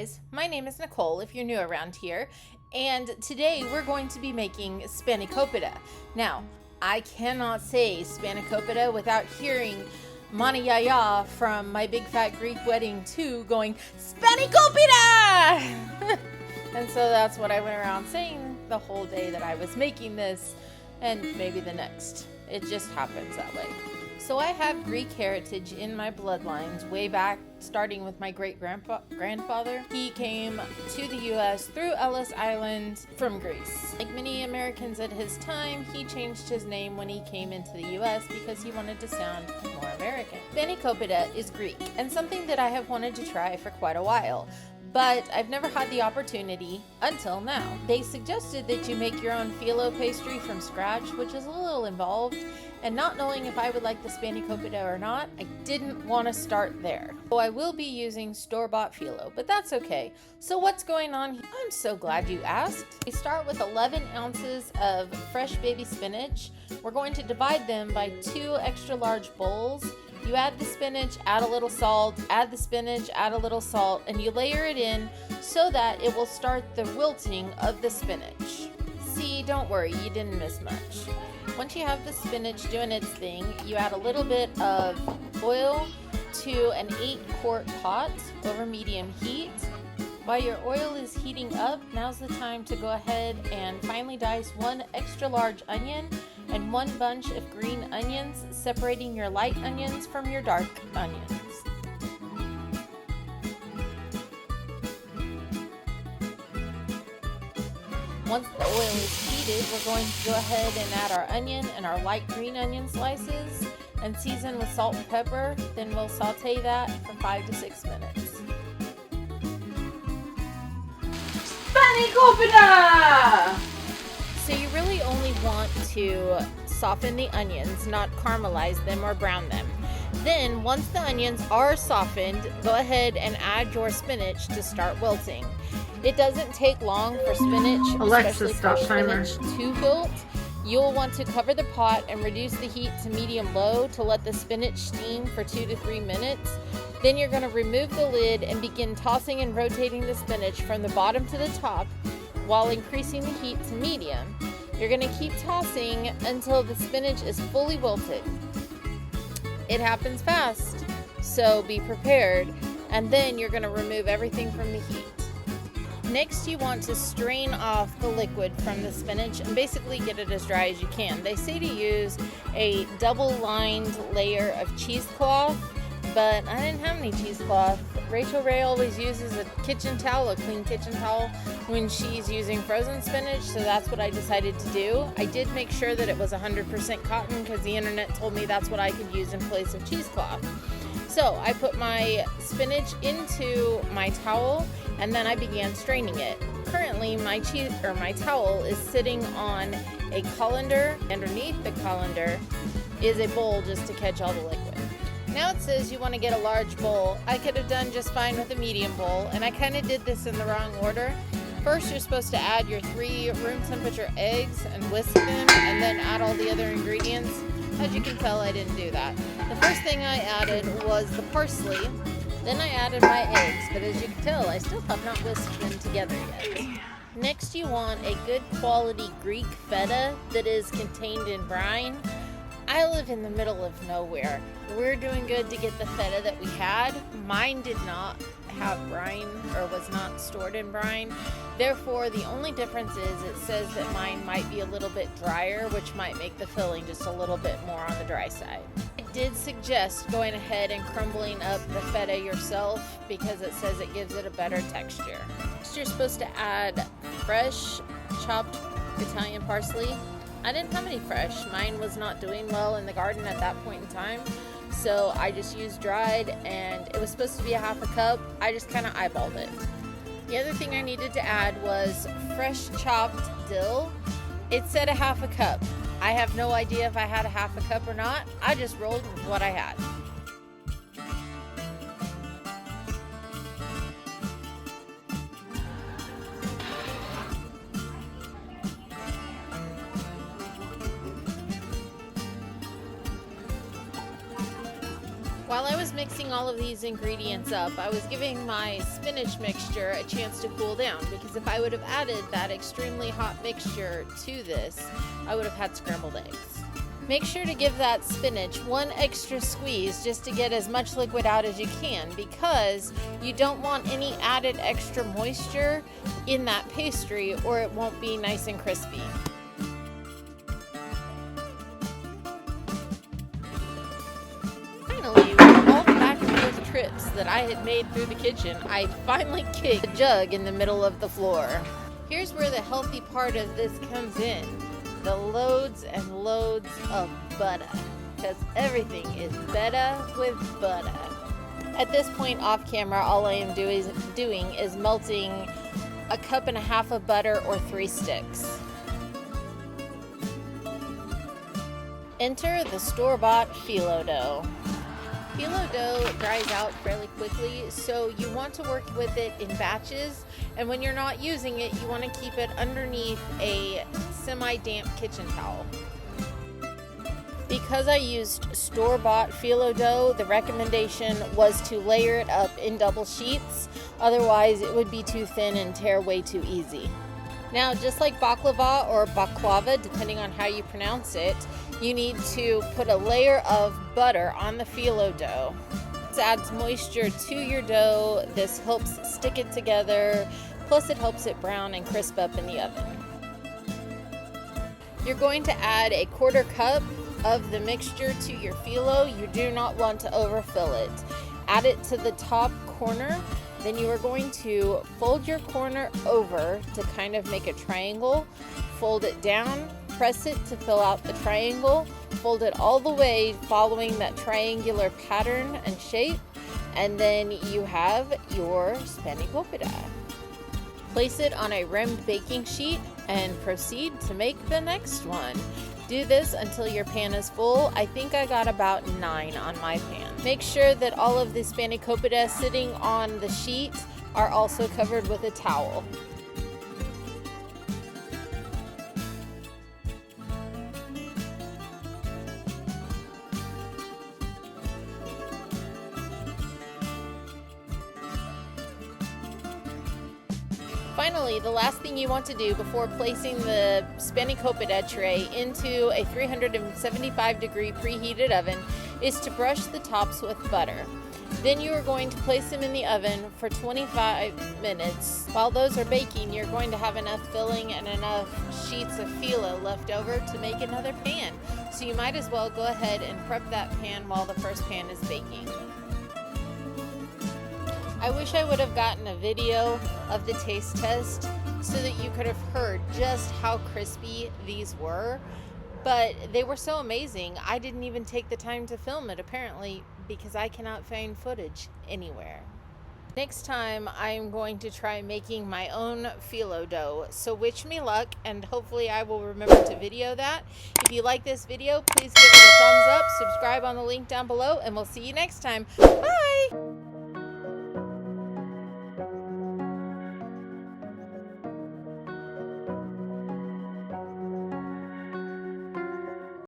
guys, my name is Nicole if you're new around here, and today we're going to be making Spanikopita. Now, I cannot say Spanikopita without hearing Mana Yaya from My Big Fat Greek Wedding 2 going, Spanikopita! And so that's what I went around saying the whole day that I was making this, and maybe the next. It just happens that way. So I have Greek heritage in my bloodlines way back, starting with my great-grandfather. He came to the U.S. through Ellis Island from Greece. Like many Americans at his time, he changed his name when he came into the U.S. because he wanted to sound more American. Spanikopita is Greek, and something that I have wanted to try for quite a while, but I've never had the opportunity until now. They suggested that you make your own phyllo pastry from scratch, which is a little involved, and not knowing if I would like the Spanikopita or not, I didn't want to start there. So I will be using store-bought phyllo, but that's okay. So what's going on here? I'm so glad you asked. We start with 11 ounces of fresh baby spinach. We're going to divide them by 2 extra large bowls. You add the spinach, add a little salt, add the spinach, add a little salt, and you layer it in so that it will start the wilting of the spinach. See, don't worry, you didn't miss much. Once you have the spinach doing its thing, you add a little bit of oil to an 8-quart pot over medium heat. While your oil is heating up, now's the time to go ahead and finely dice 1 extra large onion and 1 bunch of green onions, separating your light onions from your dark onions. Once the oil is heated, we're going to go ahead and add our onion and our light green onion slices and season with salt and pepper. Then we'll saute that for 5 to 6 minutes. Spanikopita! So you really only want to soften the onions, not caramelize them or brown them. Then, once the onions are softened, go ahead and add your spinach to start wilting. It doesn't take long for spinach, especially fresh spinach, to wilt. You'll want to cover the pot and reduce the heat to medium-low to let the spinach steam for 2 to 3 minutes. Then you're going to remove the lid and begin tossing and rotating the spinach from the bottom to the top while increasing the heat to medium. You're going to keep tossing until the spinach is fully wilted. It happens fast, so be prepared, and then you're going to remove everything from the heat. Next, you want to strain off the liquid from the spinach and basically get it as dry as you can. They say to use a double-lined layer of cheesecloth, but I didn't have any cheesecloth. Rachel Ray always uses a kitchen towel, a clean kitchen towel, when she's using frozen spinach, so that's what I decided to do. I did make sure that it was 100% cotton because the internet told me that's what I could use in place of cheesecloth. So I put my spinach into my towel and then I began straining it. Currently, my towel is sitting on a colander. Underneath the colander is a bowl just to catch all the liquid. Now it says you want to get a large bowl. I could have done just fine with a medium bowl, and I kind of did this in the wrong order. First, you're supposed to add your 3 room temperature eggs and whisk them, and then add all the other ingredients. As you can tell, I didn't do that. The first thing I added was the parsley. Then I added my eggs, but as you can tell, I still have not whisked them together yet. Next, you want a good quality Greek feta that is contained in brine. I live in the middle of nowhere. We're doing good to get the feta that we had. Mine did not have brine or was not stored in brine. Therefore, the only difference is it says that mine might be a little bit drier, which might make the filling just a little bit more on the dry side. I did suggest going ahead and crumbling up the feta yourself because it says it gives it a better texture. Next, you're supposed to add fresh chopped Italian parsley. I didn't have any fresh. Mine was not doing well in the garden at that point in time, so I just used dried, and it was supposed to be a half a cup. I just kind of eyeballed it. The other thing I needed to add was fresh chopped dill. It said a half a cup. I have no idea if I had a half a cup or not. I just rolled with what I had. While I was mixing all of these ingredients up, I was giving my spinach mixture a chance to cool down, because if I would have added that extremely hot mixture to this, I would have had scrambled eggs. Make sure to give that spinach one extra squeeze just to get as much liquid out as you can, because you don't want any added extra moisture in that pastry or it won't be nice and crispy. Finally, with all the back and forth trips that I had made through the kitchen, I finally kicked the jug in the middle of the floor. Here's where the healthy part of this comes in. The loads and loads of butter, because everything is better with butter. At this point off camera, all I am doing is melting 1.5 cups of butter or 3 sticks. Enter the store-bought phyllo dough. Phyllo dough dries out fairly quickly, so you want to work with it in batches, and when you're not using it, you want to keep it underneath a semi-damp kitchen towel. Because I used store-bought phyllo dough, the recommendation was to layer it up in double sheets, otherwise it would be too thin and tear way too easy. Now, just like baklava or baklava, depending on how you pronounce it, you need to put a layer of butter on the phyllo dough. This adds moisture to your dough. This helps stick it together, plus it helps it brown and crisp up in the oven. You're going to add 1/4 cup of the mixture to your phyllo. You do not want to overfill it. Add it to the top corner. Then you are going to fold your corner over to kind of make a triangle. Fold it down, press it to fill out the triangle. Fold it all the way following that triangular pattern and shape. And then you have your Spanikopita. Place it on a rimmed baking sheet and proceed to make the next one. Do this until your pan is full. I think I got about 9 on my pan. Make sure that all of the Spanikopita sitting on the sheet are also covered with a towel. Finally, the last thing you want to do before placing the Spanikopita tray into a 375-degree preheated oven is to brush the tops with butter. Then you are going to place them in the oven for 25 minutes. While those are baking, you're going to have enough filling and enough sheets of phyllo left over to make another pan. So you might as well go ahead and prep that pan while the first pan is baking. I wish I would have gotten a video of the taste test so that you could have heard just how crispy these were, but they were so amazing I didn't even take the time to film it, apparently, because I cannot find footage anywhere. Next time I'm going to try making my own phyllo dough, so wish me luck, and hopefully I will remember to video that. If you like this video, please give it a thumbs up, subscribe on the link down below, and we'll see you next time. Bye!